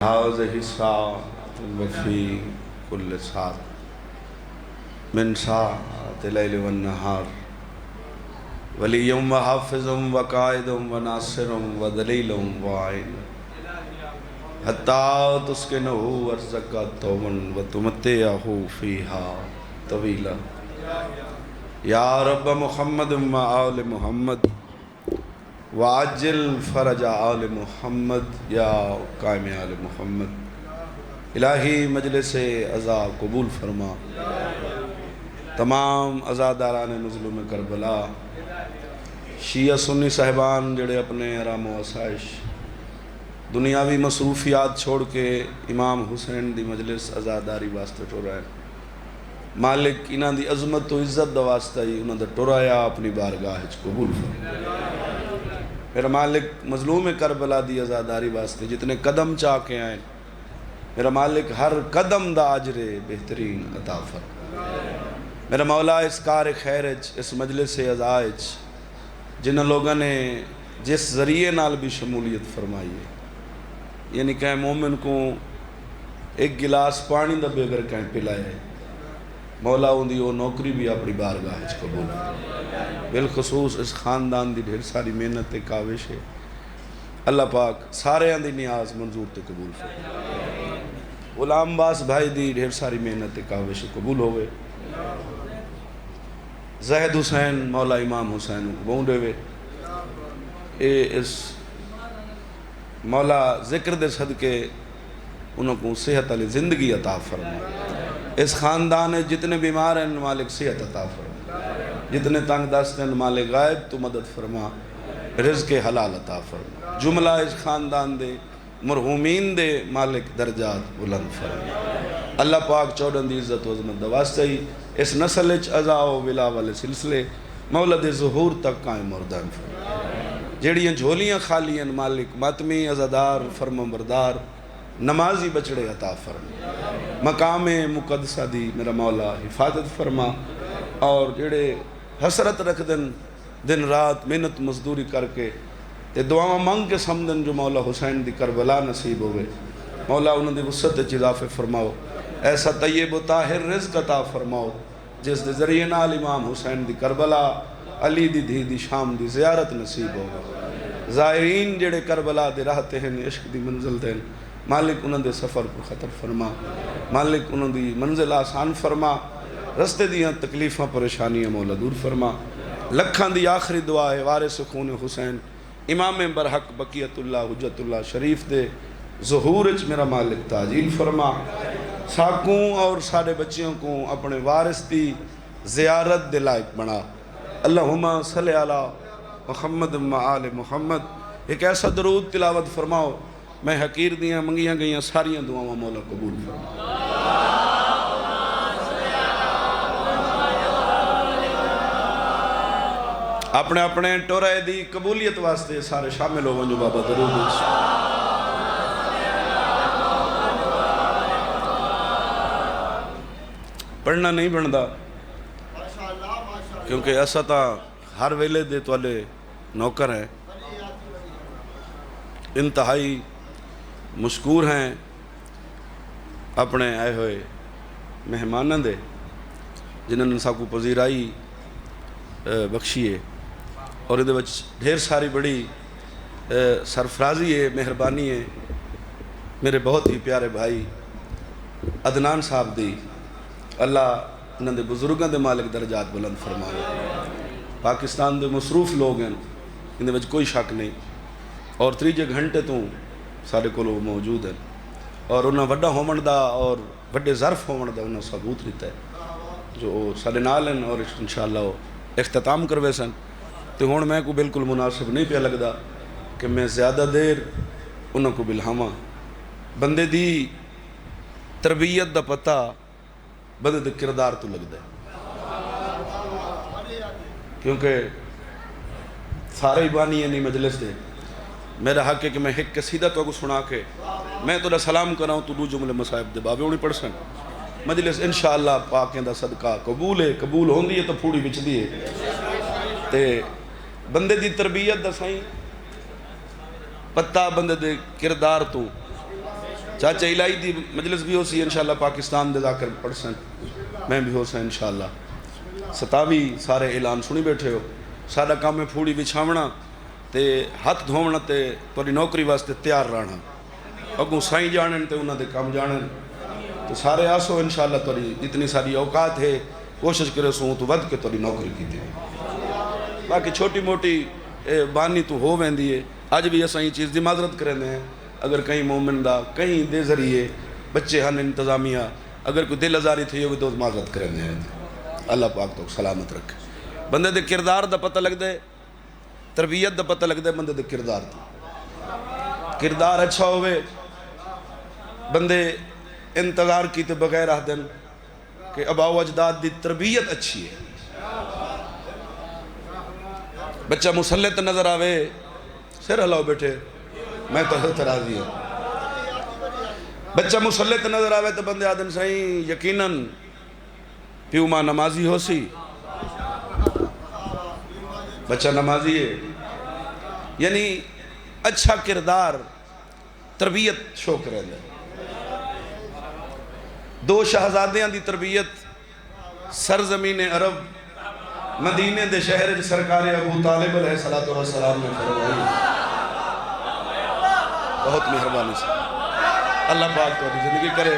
هذه الساعة وفي كل ساعة من ساعة الليل والنهار ولي وحافظ وقائد وناصر ودليل وعين حتى تسكنه أرزقك طوعا وتمتعه فيها طويلا يا رب محمد وآل محمد وعجل فرج آل محمد یا قائم آل محمد۔ الہی مجلس عزا قبول فرما، تمام عزاداران مظلوم کربلا، شیعہ سنی صاحبان جڑے اپنے آرام و آسائش دنیاوی مصروفیات چھوڑ کے امام حسین دی مجلس عزاداری واسطے ٹورا ہے، مالک انہاں دی عظمت و عزت دا واسطہ ہی انہاں دا ٹورایا اپنی بارگاہ قبول فرما۔ میرا مالک مظلوم کربلا دی عزاداری واسطے جتنے قدم چاہ کے آئیں، میرا مالک ہر قدم دا اجر بہترین عطا فرما۔ میرا مولا اس کار خیرج، اس مجلس عزائج جنہاں لوگوں نے جس ذریعے نال بھی شمولیت فرمائی ہے، یعنی کہ مومن کو ایک گلاس پانی دا بغیر کہیں پلائے ہے، مولا ان دی وہ نوکری بھی اپنی بارگاہ قبول ہے۔ بالخصوص اس خاندان دی ڈھیر ساری محنت کاوش ہے، اللہ پاک سارے دی نیاز منظور تے قبول فرمائے۔ غلام باس بھائی دی ڈھیر ساری محنت کاوش قبول ہوئے، زہد حسین مولا امام حسین کو بونڈے ہوئے، اس مولا ذکر دے صدقے انہوں کو صحت علی زندگی عطا فرمائے۔ اس خاندان جتنے بیمار ہیں مالک صحت عطا فرما، جتنے تنگ دست ہیں مالک غائب تو مدد فرما، رزق حلال عطا فرما۔ جملہ اس خاندان دے مرحومین دے مالک درجات بلند فرما۔ اللہ پاک چودن دی عزت و عظمت دا واسطہ ہی اس نسل عزا و ولا والے سلسلے مولد ظہور تک قائم اور دائم فرما۔ جیڑیاں جھولیاں خالی ہیں مالک ماتمی عزادار فرما بردار نمازی بچڑے عطا فرما۔ مقام مقدسہ دی میرا مولا حفاظت فرما، اور جڑے حسرت رکھ دن رات محنت مزدوری کر کے تے دعاواں مانگ کے سمدن جو مولا حسین دی کربلا نصیب ہوئے، مولا انہوں دی وسعت اضافے فرماؤ، ایسا طیب و طاہر رزق عطا فرماؤ جس دے ذریعے نال امام حسین دی کربلا علی دی دھی دی شام دی زیارت نصیب ہوگا۔ زائرین جڑے کربلا دے راہتے ہیں عشق دی منزل دیں، مالک انہوں دے سفر کو خطر فرما، مالک انہوں دی منزل آسان فرما، رستے دیاں تکلیفاں پریشانیاں مولا دور فرما۔ لکھاں دی آخری دعا ہے وارث خون حسین امام برحق بقیت اللہ حجت اللہ شریف دے ظہورج میرا مالک تعجیل فرما۔ ساکوں اور سارے بچیوں کو اپنے وارث دی زیارت دے لائق بنا۔ اللہم صلی علی محمد و آل محمد۔ ایک ایسا درود تلاوت فرماؤ میں حقیر دیاں منگیاں گئیاں ساریاں دعاواں مولا قبول فرما۔ اپنے اپنے ٹورائے دی قبولیت واسطے سارے شامل ہو جو بابا درود پڑھنا نہیں بندا، کیونکہ ایسا تا ہر ویلے دے توالے نوکر ہیں، انتہائی مشکور ہیں اپنے آئے ہوئے مہمانوں دے جنہوں نے ساکو پذیرائی بخشی ہے، اور یہ ڈھیر ساری بڑی سرفرازی ہے، مہربانی ہے میرے بہت ہی پیارے بھائی عدنان صاحب دی، اللہ انہوں دے بزرگاں دے مالک درجات بلند فرمائے۔ پاکستان دے مصروف لوگ ہیں ان دے کوئی شک نہیں، اور 3 گھنٹے تو سارے کو لوگ موجود ہیں، اور انہوں وڈا ہومن دا اور وڈے ظرف ہومن دا انہوں ثبوت لیتا ہے جو سارے نال ہیں، اور انشاءاللہ وہ اختتام کروے سن تو ہون میں کو بالکل مناسب نہیں پہ لگدا کہ میں زیادہ دیر انہوں کو بلہاما۔ بندے دی تربیت دا پتہ بندے دے کردار تو لگدا ہے، کیونکہ سارے بانی نہیں مجلس دے میرا حق ہے کہ میں ایک قصیدہ تو کو سنا کے میں تو سلام کراؤں تو 2 جملے مصائب دے بابے ہونی پڑھ سن۔ مجلس انشاءاللہ پاکیں دا صدقہ قبول ہے، قبول ہوندی ہے تو پھوڑی بچ دی ہے تے بندے دی تربیت دا سائیں پتہ بندے دے کردار تو چاچا الہی دی مجلس بھی ہو سی انشاءاللہ پاکستان دے ذاکر پڑھ سن میں بھی ہو سا انشاءاللہ 27 سارے اعلان سنی بیٹھے ہو سارا کام ہے پھوڑی بچھاونا تے ہاتھ دھونا تے توڑی نوکری واسطے تیار رہنا اگوں سائیں جانن تے انہاں دے کام جانن تو سارے آسو انشاءاللہ توڑی جتنی ساری اوقات ہے کوشش کرے سوں تو ود کے توڑی نوکری کی دے باقی چھوٹی موٹی بانی تو ہو ویندی ہے آج بھی ایسا ہی چیز دی معذرت کرنے ہیں اگر کہیں مومن دا کہیں دے ذریعے بچے ہن انتظامیہ اگر کوئی دل ازاری تھی وہ بھی تو معذرت کرنے ہیں اللہ پاک تو سلامت رکھے بندے دے کردار دا پتہ لگ دے تربیت دا پتہ لگ دے بندے دے کردار دا کردار اچھا ہوئے بندے انتظار کی تے بغیر آہ دن کہ ابا و اجداد دی تربیت اچھی ہے بچہ مسلط نظر آوے سر ہلاؤ بیٹھے میں تو حضرت راضی ہوں بچہ مسلط نظر آوے تو بندے آدن سائیں یقیناً پیو ماں نمازی ہو سی بچہ نمازی ہے یعنی اچھا کردار تربیت شو کرے دے 2 شہزادیاں دی تربیت سرزمین عرب مدینے دے شہر سرکار ابو طالب علیہ السلام نے فرمائی بہت مہربانی سے اللہ پاک تو زندگی کرے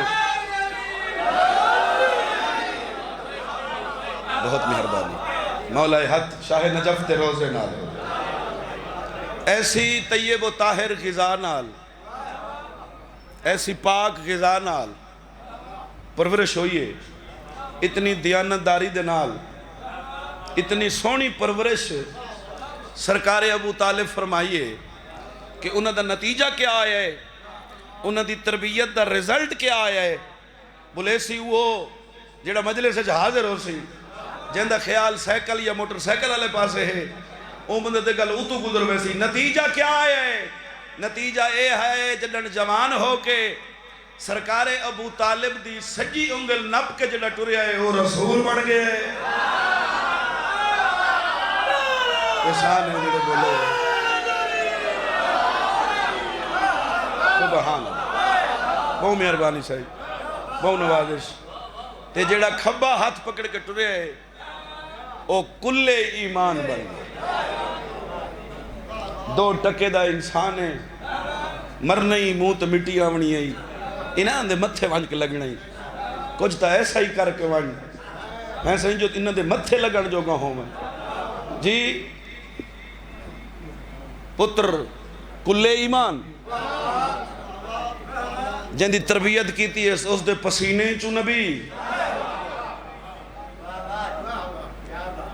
بہت مہربانی مولا حق شاہ نجف تے روزے نال ایسی طیب و طاہر غذا نال ایسی پاک غذا نال پرورش ہوئیے اتنی دیانتداری دے نال اتنی سونی پرورش سرکار ابو طالب فرمائیے کہ انہوں دا نتیجہ کیا آیا ہے انہوں دی تربیت دا رزلٹ کیا آیا ہے بولے سی وہ جڑا مجلس سے حاضر ہو سی جن دا خیال سائیکل یا موٹر سائیکل والے پاسے ہے او بندے دے گل اتو گزر ویسی نتیجہ کیا آیا ہے نتیجہ اے ہے جنن جوان ہو کے سرکار ابو طالب دی سجی انگل نپ کے جڑا ٹریا ہے وہ رسول بڑھ گئے احسان ہے جڑے بولے سبحان اللہ بہت مہربانی صحیح بہت نوازش تے جڑا کھبا ہاتھ پکڑ کے ٹرے ہے او کل ایمان بن گئے 2 ٹکے دا انسان ہے مرنا ہی منہ تو مٹی آونی ہے انہاں دے متھے وانج کے لگنا ہی کچھ تا ایسا ہی کر کے وانج میں سمجھو انہاں دے متھے لگن جو گا ہوں میں جی پتر کل ایمان جن دی تربیت کیتی ہے اس دے پسینے چو نبی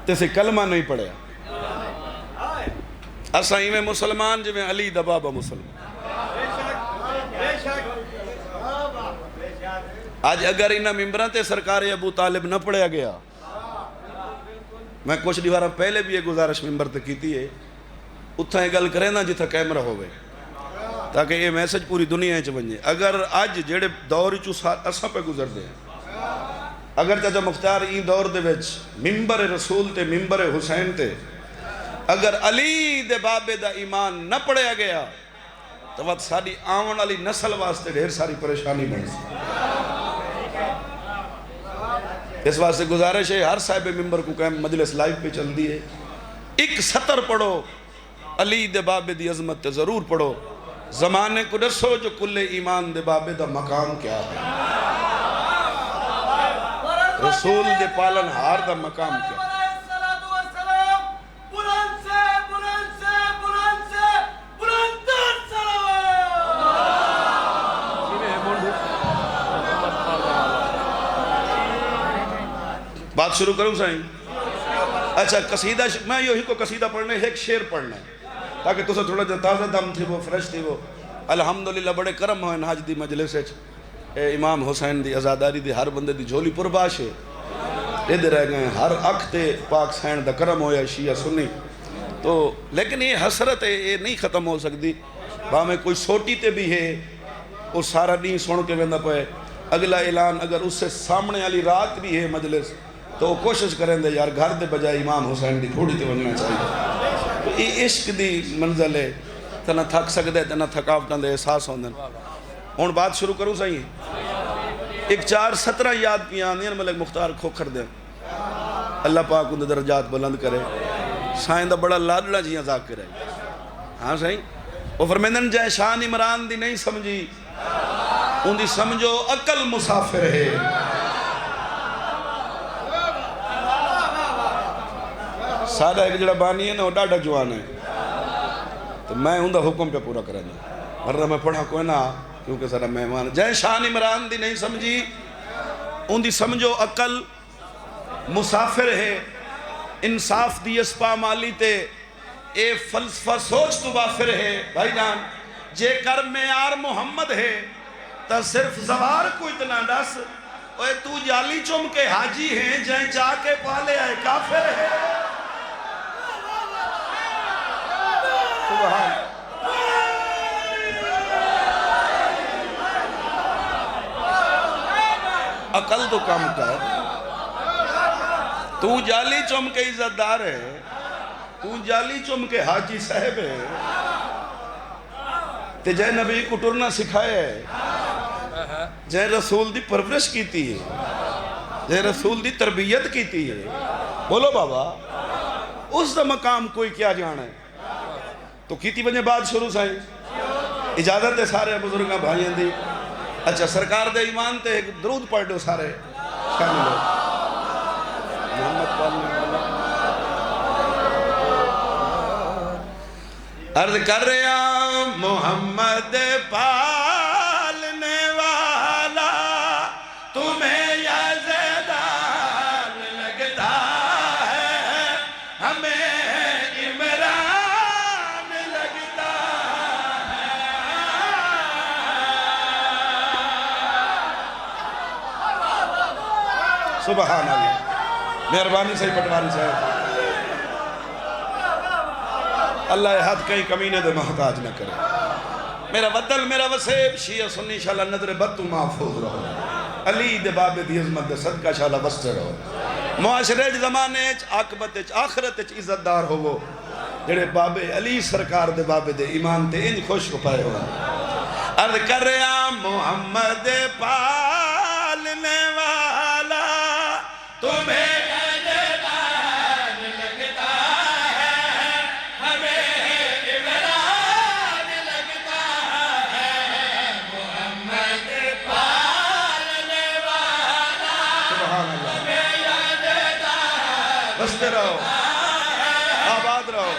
تیسے کلمہ نہیں پڑھیا اسائیں میں مسلمان جو میں علی دا بابا مسلمان آج اگر انہا ممبران تے سرکار ابو طالب نہ پڑھیا گیا میں کچھ دیوارا پہلے بھی یہ گزارش ممبر تے کیتی ہے اتھا یہ گل کریں نا جتھا کیمرہ ہوئے تاکہ یہ میسج پوری دنیا چ بن جائے اگر آج جڑے دور چو اساں پہ گزر دے اگر چاچا مختار این دور دے وچ ممبر رسول تے ممبر حسین تے اگر علی دے بابے دا ایمان نہ پڑھیا گیا تو وقت ساری آون علی نسل واسطے ڈھیر ساری پریشانی بن سی اس واسطے گزارش ہے ہر صاحب ممبر کو کہ مجلس لائیو پہ چل دی ہے ایک سطر پڑھو علی دے بابے دی عظمت تے ضرور پڑھو زمانے کو دسو جو کل ایمان دے بابے دا مقام کیا ہے رسول دے پالن ہار دا مقام کیا ہے بات شروع کروں سائیں اچھا قصیدہ میں یہی کو قصیدہ پڑھنے ایک شعر پڑھنا ہے تاکہ تو سے تھوڑا جو تازہ دم تھی وہ فریش تھی وہ الحمدللہ بڑے کرم ہوئے حج دی مجلس امام حسین دی ازاداری دی ہر بندے دی جھولی پرباش ہے ادھر رہ گئے ہر اکھ تے پاک سین دا کرم ہویا شیعہ سنی تو لیکن یہ حسرت ہے یہ نہیں ختم ہو سکتی باہ میں کوئی سوٹی تے بھی ہے وہ سارا نہیں سن کے ویندہ پہ اگلا اعلان اگر اس سے سامنے والی رات بھی ہے مجلس تو کوشش کریں دے یار گھر دے بجائے امام حسین دی تھوڑی تے بننا چاہیے تو یہ عشق دی منزل ہے تنہ تھک سکتے تنہ تھکاوٹاں دے احساس ہوندن ہوں بات شروع کروں صحیح ایک 4:17 یاد پیا آندیاں ملک مختار کھوکھر دے اللہ پاک ان دے درجات بلند کرے سائن دا بڑا لاڈلا جیاں ذاکر ہے ہاں صحیح وہ فرمیندن جائے شان عمران دی نہیں سمجھی ان دی سمجھو عقل مسافر ہے سادہ ایک جڑا بانی ہے نا وہ ڈاڈا جوان ہے تو میں ان دا حکم پہ پورا کرنا ورنہ میں پڑھا کوئی نہ کیونکہ سارا مہمان جائے شان عمران دی نہیں سمجھی ان دی سمجھو عقل مسافر ہے انصاف دی اسپا مالی تے اے فلسفہ سوچ تو بافر ہے بھائی جان جے کر معیار محمد ہے تا صرف زوار کو اتنا ڈس اوے تو جالی چم کے حاجی ہیں جائیں چاہ کے پالے آئے کافر ہے سبحان عقل تو کم کر تو جالی چم کے عزت دار ہے تو جالی چم کے حاجی صاحب ہے تے جائے نبی کو ٹرنا سکھائے ہے جائے رسول دی پرورش کیتی ہے جائے رسول دی تربیت کیتی ہے بولو بابا اس دا مقام کوئی کیا جانا ہے تو کیتی بجے بعد شروع سائیں اجازت ہے سارے بزرگاں بھائیاں دی اچھا سرکار دے ایمان تے ایک درود پڑھ دو سارے شامل ہو محمد پالنے والا عرض کر رہا محمد پالنے والا تمہیں یزدان لگتا ہے ہمیں عمران لگتا ہے سبحان اللہ مہربانی سے پٹواری صاحب اللہ حد کہیں کمینے دے محتاج نہ کرے میرا وطن میرا وسیب شیعہ سنی انشاءاللہ نظر بد تو محفوظ رہو علی دے بابے دی عظمت دے صدقہ انشاءاللہ وستے رہو معاشرے زمانے عاقبت آخرت عزت دار ہوو جڑے بابے علی سرکار دے بابے دے ایمان تے ان خوش کو پائے ہو عرض کر رہا محمد پالنے والا تمہیں بستے رہو آباد رہو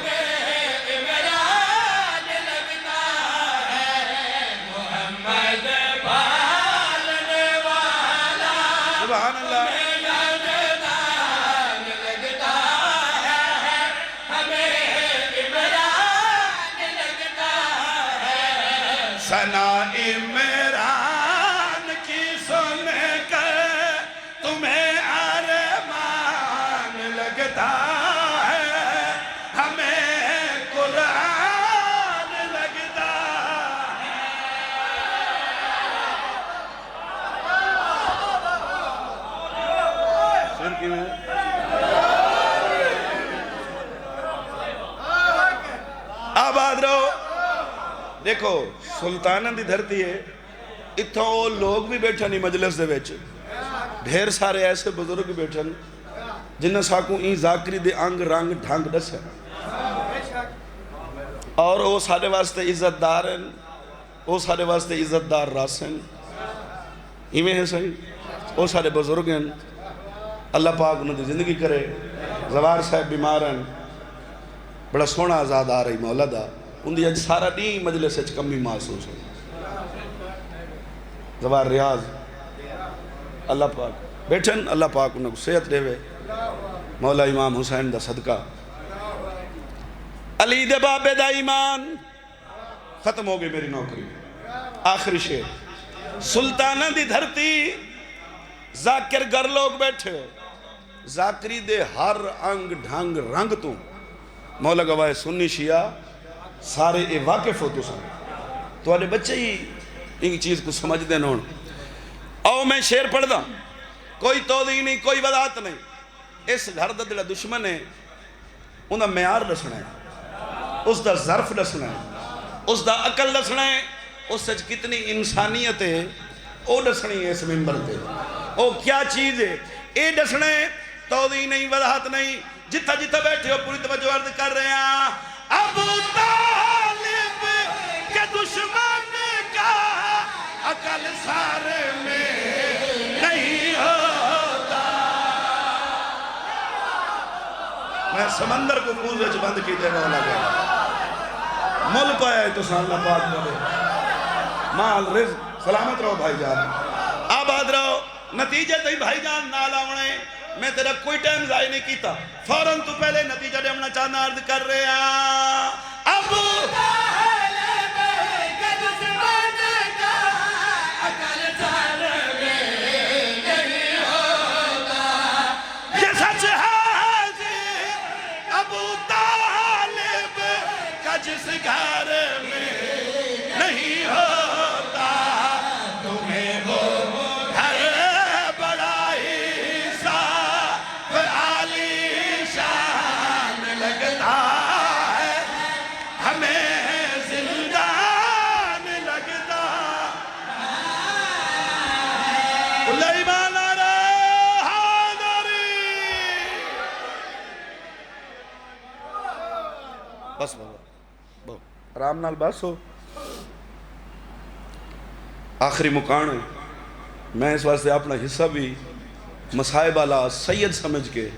سبحان اللہ ثنا عمران کی سن کر تمہیں ارمان لگتا ہے ہمیں قرآن لگتا ہے سر کی میں آباد رہو دیکھو سلطانہ دی دھرتی ہے اتھا وہ لوگ بھی بیٹھا نہیں مجلس دے بیچ ڈھیر سارے ایسے بزرگ بیٹھن جنہ ساکوں این ذاکری دے انگ رنگ ڈھانگ ڈس ہے اور وہ سارے واسطے عزت دار ہیں وہ سارے واسطے عزت دار راس ہیں ایمیں ہیں صحیح وہ سارے بزرگ ہیں اللہ پاک انہوں نے زندگی کرے زوار صاحب بیمار ہیں بڑا سونا آزاد آ رہی مولا دا ان دی اج سارا نہیں مجلس اچھ کمی محسوس ہو زوار ریاض اللہ پاک بیٹھن اللہ پاک انہوں کو صحت دے وے مولا امام حسین دا صدقہ علی دے بابے دا ایمان ختم ہو گئی میری نوکری آخری شعر سلطانہ دی دھرتی ذاکر گر لوگ بیٹھے ذاکری دے ہر انگ ڈھنگ رنگ تو مولا گواہ سنی شیعہ سارے اے واقف ہوتے سن تو آنے بچے ہی ان چیز کو سمجھ دے نون او میں شعر پڑھ دا کوئی توضیح نہیں کوئی وضاحت نہیں اس گھر دا دلہ دشمن ہے انہا معیار دسنا ہے اس دا ظرف دسنا ہے اس دا عقل دسنا ہے اس سچ کتنی انسانیت ہے او دسنی ہے اس ممبر تے او کیا چیز ہے اے دسنے توضیح نہیں وضاحت نہیں جتھا جتھا بیٹھے ہو پوری توجہ عرض کر رہے ہیں ابو طالب کے دشمن کا عقل سارے میں نہیں ہوتا میں سمندر کو پھول وچ بند کی دے مولا گیا مل پایا ہے تو سالنا پاک بڑے مال رزق سلامت رہو بھائی جان آباد رہو نتیجہ تھی بھائی جان نال آونے میں تیرا کوئی ٹائم ضائع نہیں کیتا فوراں تو پہلے نتیجہ دے ہمنا چاہنا عرض کر رہے ہیں ابو طالب کے دشمن کا عقل سارے میں نہیں ہوتا یہ سچ ہے ابو طالب کا جس گھر میں نہیں ہوتا تمہیں وہ گھر بڑا ہی صاف عالی شان لگتا ہے ہمیں زندان لگتا سلیمان حیدری بس بابا آرام نال بس ہو آخری مکان ہے میں اس واسطے اپنا حصہ بھی مصائب والا سید سمجھ کے